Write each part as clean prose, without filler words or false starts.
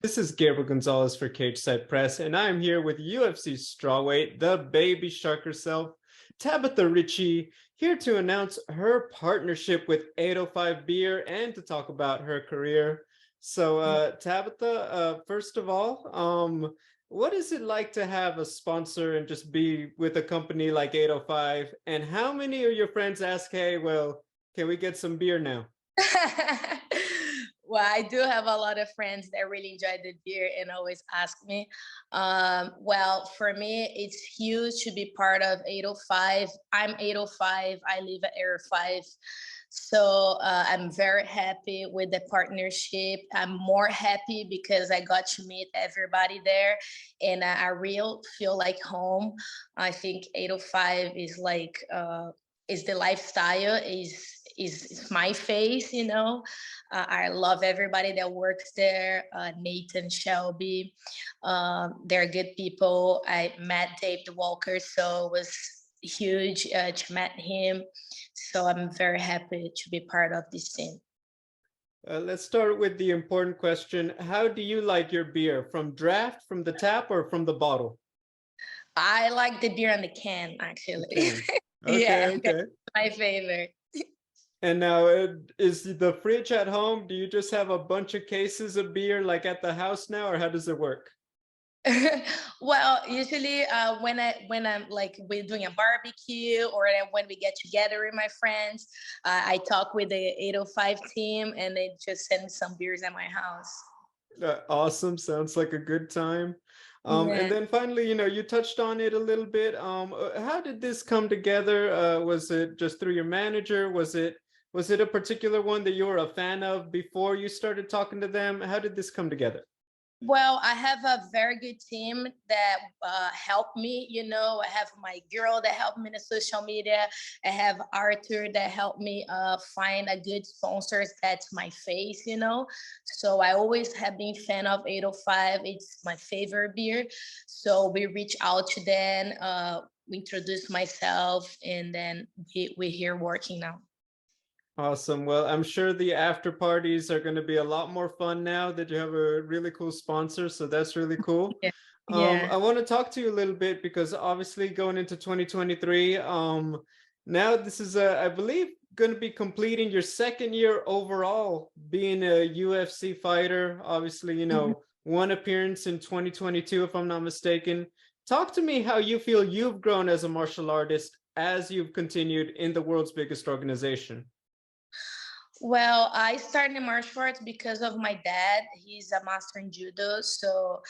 This is Gabriel Gonzalez for Cageside Press, and I'm here with UFC strawweight, the baby shark herself, Tabatha Ricci, here to announce her partnership with 805 Beer and to talk about her career. So, Tabatha, first of all, what is it like to have a sponsor and just be with a company like 805? And how many of your friends ask, hey, well, can we get some beer now? Well, I do have a lot of friends that really enjoy the beer and always ask me. Well, for me, it's huge to be part of 805. I'm 805. I live at Area 5. So I'm very happy with the partnership. I'm more happy because I got to meet everybody there and I really feel like home. I think 805 is like, is the lifestyle, is my face, you know. I love everybody that works there. Nathan, Shelby, they're good people. I met David Walker, so it was huge to meet him. So I'm very happy to be part of this team. Let's start with the important question. How do you like your beer? From draft, from the tap, or from the bottle? I like the beer on the can, actually. Can. Okay, Yeah, that's okay. my favorite. And now, is the fridge at home? Do you just have a bunch of cases of beer like at the house now, or how does it work? Well, usually when I'm like we're doing a barbecue or when we get together with my friends, I talk with the 805 team and they just send me some beers at my house. Awesome. Sounds like a good time. And Yeah. then finally, you touched on it a little bit. How did this come together? Was it just through your manager? Was it a particular one that you were a fan of before you started talking to them? How did this come together? Well, I have a very good team that helped me. You know, I have my girl that helped me in the social media. I have Arthur that helped me find a good sponsors that's my face. You know, so I always have been fan of 805. It's my favorite beer. So we reach out to them. We introduce myself, and then we're here working now. Awesome. Well, I'm sure the after parties are going to be a lot more fun now that you have a really cool sponsor. So that's really cool. Yeah. Yeah. I want to talk to you a little bit because obviously going into 2023, now this is, I believe, going to be completing your second year overall being a UFC fighter. Obviously, Mhm. one appearance in 2022, if I'm not mistaken. Talk to me how you feel you've grown as a martial artist as you've continued in the world's biggest organization. Well, I started in martial arts because of my dad. He's a master in judo. So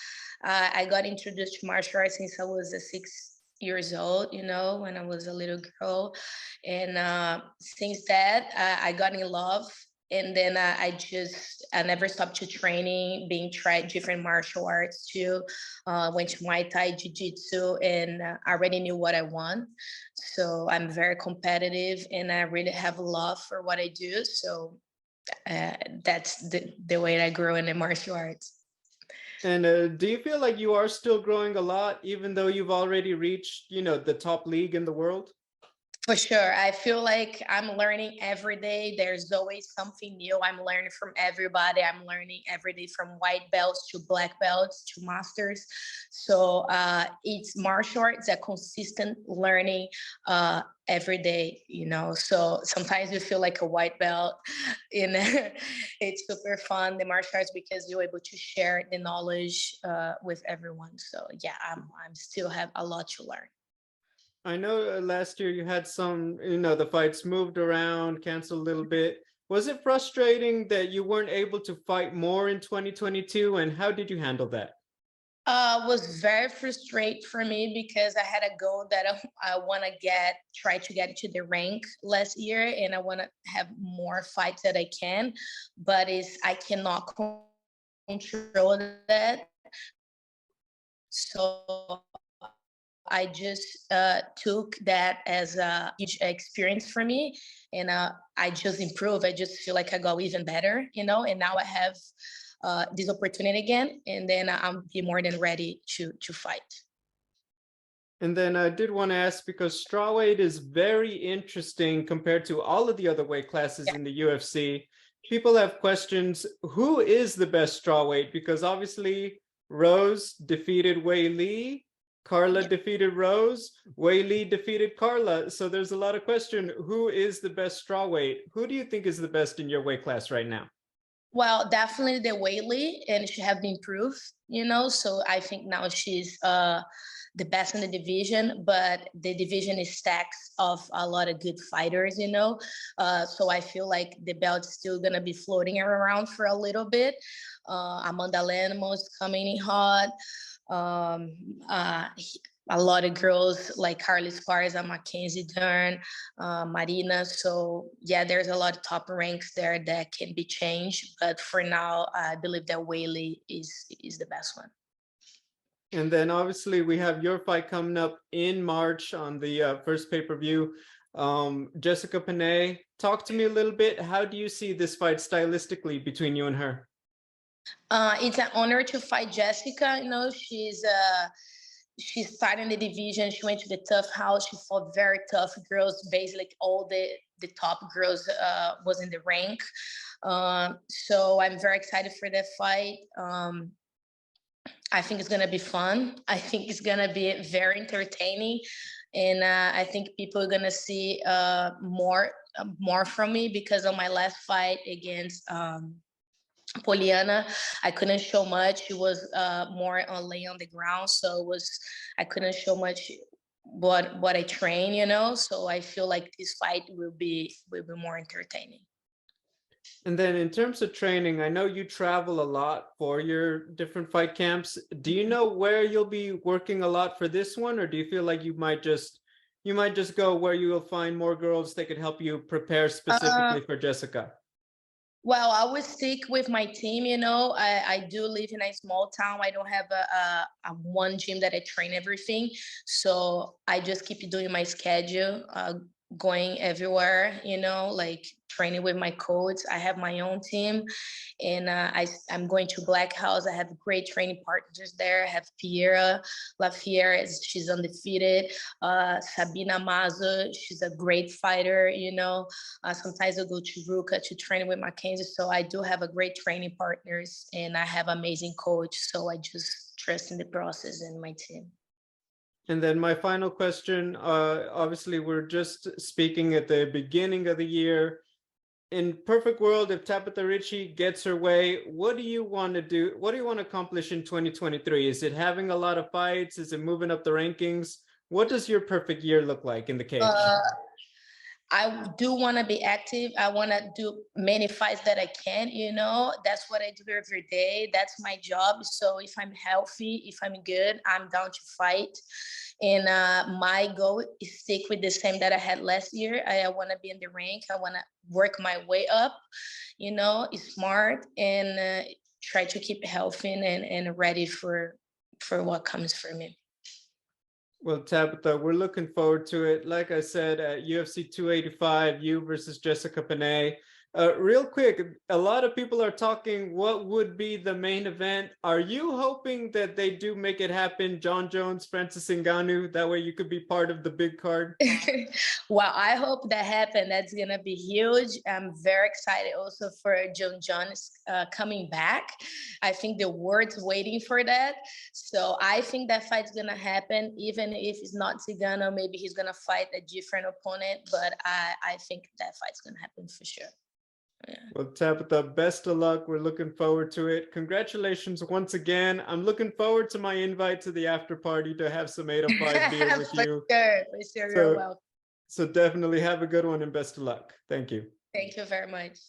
I got introduced to martial arts since I was 6 years old, you know, when I was a little girl. And since that, I got in love. And then I never stopped to training, being tried different martial arts too. Went to Muay Thai, Jiu Jitsu, and I already knew what I want. So I'm very competitive and I really have a love for what I do. So uh, that's the way I grew in the martial arts. And do you feel like you are still growing a lot, even though you've already reached, the top league in the world? For sure. I feel like I'm learning every day. There's always something new. I'm learning from everybody. I'm learning every day from white belts to black belts to masters. So it's martial arts, a consistent learning every day, you know. So sometimes you feel like a white belt. And it's super fun, the martial arts, because you're able to share the knowledge with everyone. So yeah, I'm still have a lot to learn. I know last year you had some, the fights moved around, canceled a little bit. Was it frustrating that you weren't able to fight more in 2022? And how did you handle that? Was very frustrating for me because I had a goal that I want to try to get to the rank last year, and I want to have more fights that I can, but is I cannot control that. So I just took that as a huge experience for me, and I just improved. I just feel like I got even better, you know. And now I have this opportunity again, and then I'm be more than ready to fight. And then I did want to ask because strawweight is very interesting compared to all of the other weight classes Yeah, in the UFC people have questions. Who is the best strawweight? Because obviously Rose defeated Wei Li, Carla Yeah. defeated Rose, Wei Li defeated Carla. So there's a lot of question. Who is the best strawweight? Who do you think is the best in your weight class right now? Well, definitely the Whaley, and she have been improved, you know. So I think now she's the best in the division, but the division is stacked of a lot of good fighters, you know. So I feel like the belt's still gonna be floating around for a little bit. Amanda Lemos coming in hot. Um, uh, a lot of girls like Carly Esparza, Mackenzie Dern, Marina. So yeah, there's a lot of top ranks there that can be changed. But for now, I believe that Whaley is the best one. And then obviously we have your fight coming up in March on the first pay-per-view. Jessica Penne, talk to me a little bit. How do you see this fight stylistically between you and her? It's an honor to fight Jessica. You know, she's starting the division. She went to the tough house. She fought very tough girls. Basically, all the top girls was in the rank. So I'm very excited for that fight. I think it's gonna be fun. I think it's gonna be very entertaining, and I think people are gonna see more from me because of my last fight against Poliana. I couldn't show much. It was more on lay on the ground, so it was I couldn't show much what I train, you know. So I feel like this fight will be more entertaining. And then in terms of training, I know you travel a lot for your different fight camps. Do you know where you'll be working a lot for this one, or do you feel like you might just go where you will find more girls that could help you prepare Uh, specifically for Jessica? Well, I would stick with my team. You know, I do live in a small town. I don't have a one gym that I train everything. So I just keep doing my schedule, going everywhere, you know, like training with my coach. I have my own team, and I'm going to Black House. I have great training partners there. I have Piera LaFiere, she's undefeated. Sabina Mazo, she's a great fighter, you know. Sometimes I go to Ruka to train with Mackenzie. So I do have a great training partners, and I have amazing coach. So I just trust in the process and my team. And then my final question, obviously we're just speaking at the beginning of the year. In perfect world, if Tabatha Ricci gets her way, what do you want to do? What do you want to accomplish in 2023? Is it having a lot of fights? Is it moving up the rankings? What does your perfect year look like in the cage? Uh, I do want to be active. I want to do many fights that I can, you know. That's what I do every day. That's my job. So if I'm healthy, if I'm good, I'm down to fight. And my goal is stick with the same that I had last year. I want to be in the rank. I want to work my way up, you know, smart, and try to keep healthy and ready for what comes for me. Well, Tabitha, we're looking forward to it. Like I said, at UFC 285, you versus Jessica Penne. Real quick, a lot of people are talking what would be the main event. Are you hoping that they do make it happen, John Jones, Francis Ngannou? That way you could be part of the big card. Well, I hope that happens. That's gonna be huge. I'm very excited also for John Jones coming back. I think the world's waiting for that. So I think that fight's gonna happen, even if it's not Zagano. Maybe he's gonna fight a different opponent, but I think that fight's gonna happen for sure. Yeah. Well, Tabitha, best of luck. We're looking forward to it. Congratulations once again. I'm looking forward to my invite to the after party to have some 805 beer with you. For sure, you're So, welcome. so definitely have a good one and best of luck. Thank you. Thank you very much.